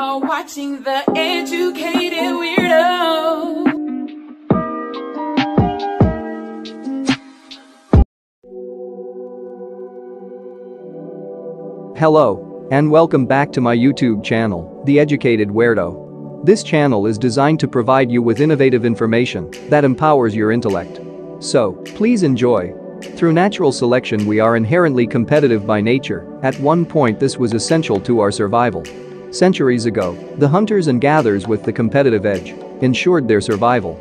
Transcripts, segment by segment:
are watching The Educated Weirdo. Hello, and welcome back to my YouTube channel, The Educated Weirdo. This channel is designed to provide you with innovative information that empowers your intellect. So, please enjoy. Through natural selection, we are inherently competitive by nature. At one point, this was essential to our survival. Centuries ago, the hunters and gatherers with the competitive edge ensured their survival,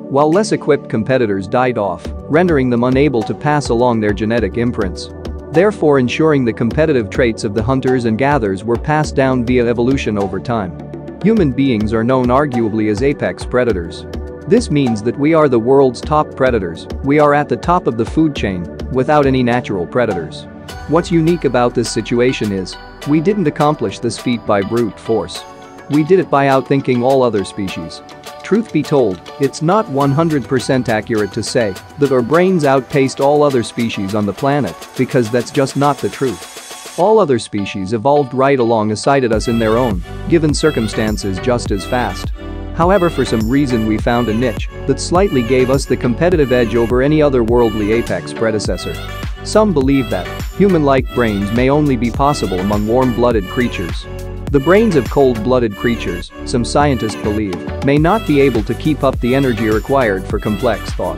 while less equipped competitors died off, rendering them unable to pass along their genetic imprints. Therefore, ensuring the competitive traits of the hunters and gatherers were passed down via evolution over time. Human beings are known arguably as apex predators. This means that we are the world's top predators. We are at the top of the food chain without any natural predators. What's unique about this situation is, we didn't accomplish this feat by brute force. We did it by outthinking all other species. Truth be told, it's not 100% accurate to say that our brains outpaced all other species on the planet, because that's just not the truth. All other species evolved right alongside us in their own, given circumstances just as fast. However, for some reason we found a niche that slightly gave us the competitive edge over any other worldly apex predecessor. Some believe that human-like brains may only be possible among warm-blooded creatures. The brains of cold-blooded creatures, some scientists believe, may not be able to keep up the energy required for complex thought.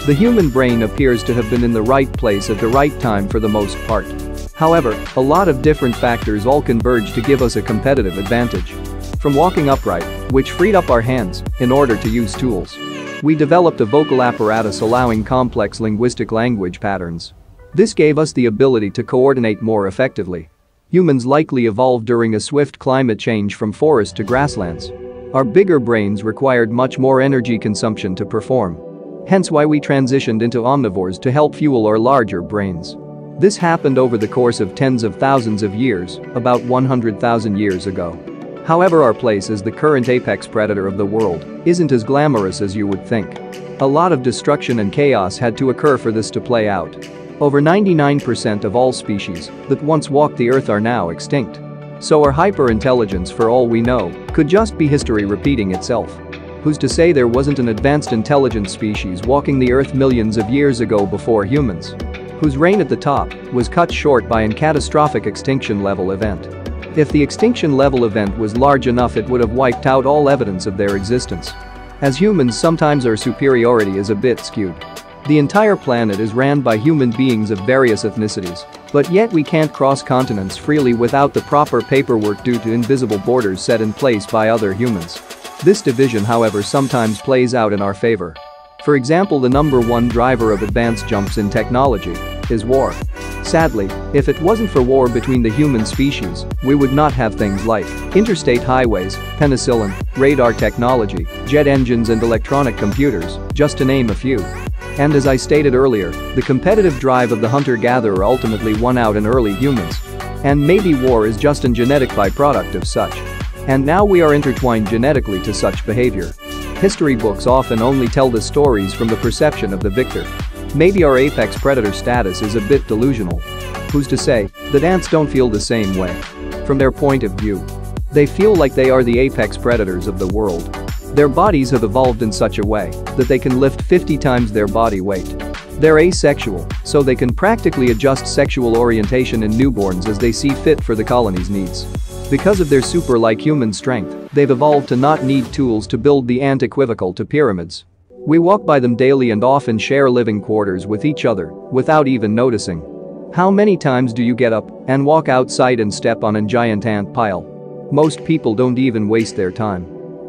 The human brain appears to have been in the right place at the right time for the most part. However, a lot of different factors all converge to give us a competitive advantage. From walking upright, which freed up our hands in order to use tools. We developed a vocal apparatus allowing complex linguistic language patterns. This gave us the ability to coordinate more effectively. Humans likely evolved during a swift climate change from forest to grasslands. Our bigger brains required much more energy consumption to perform. Hence why we transitioned into omnivores to help fuel our larger brains. This happened over the course of tens of thousands of years, about 100,000 years ago. However, our place as the current apex predator of the world isn't as glamorous as you would think. A lot of destruction and chaos had to occur for this to play out. Over 99% of all species that once walked the earth are now extinct. So our hyper-intelligence, for all we know, could just be history repeating itself. Who's to say there wasn't an advanced intelligent species walking the earth millions of years ago before humans? Whose reign at the top was cut short by a catastrophic extinction level event. If the extinction level event was large enough, it would have wiped out all evidence of their existence. As humans, sometimes our superiority is a bit skewed. The entire planet is ran by human beings of various ethnicities, but yet we can't cross continents freely without the proper paperwork due to invisible borders set in place by other humans. This division, however, sometimes plays out in our favor. For example, the #1 driver of advanced jumps in technology is war. Sadly, if it wasn't for war between the human species, we would not have things like interstate highways, penicillin, radar technology, jet engines and electronic computers, just to name a few. And as I stated earlier, the competitive drive of the hunter-gatherer ultimately won out in early humans. And maybe war is just a genetic byproduct of such. And now we are intertwined genetically to such behavior. History books often only tell the stories from the perception of the victor. Maybe our apex predator status is a bit delusional. Who's to say that ants don't feel the same way? From their point of view, they feel like they are the apex predators of the world. Their bodies have evolved in such a way that they can lift 50 times their body weight. They're asexual, so they can practically adjust sexual orientation in newborns as they see fit for the colony's needs. Because of their super-like human strength, they've evolved to not need tools to build the ant equivalent to pyramids. We walk by them daily and often share living quarters with each other without even noticing. How many times do you get up and walk outside and step on a giant ant pile? Most people don't even waste their time.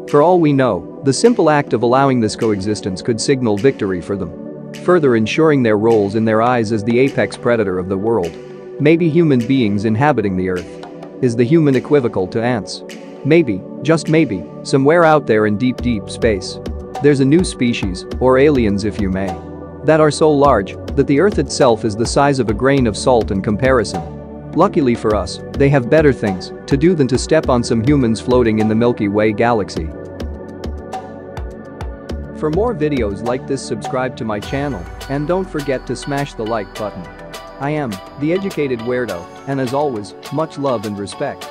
For all we know, the simple act of allowing this coexistence could signal victory for them, further ensuring their roles in their eyes as the apex predator of the world. Maybe human beings inhabiting the earth is the human equivalent to ants. Maybe, just maybe, somewhere out there in deep, deep space, there's a new species, or aliens if you may, that are so large that the earth itself is the size of a grain of salt in comparison. Luckily for us, they have better things to do than to step on some humans floating in the Milky Way galaxy. For more videos like this, subscribe to my channel and don't forget to smash the like button. I am The Educated Weirdo, and as always, much love and respect.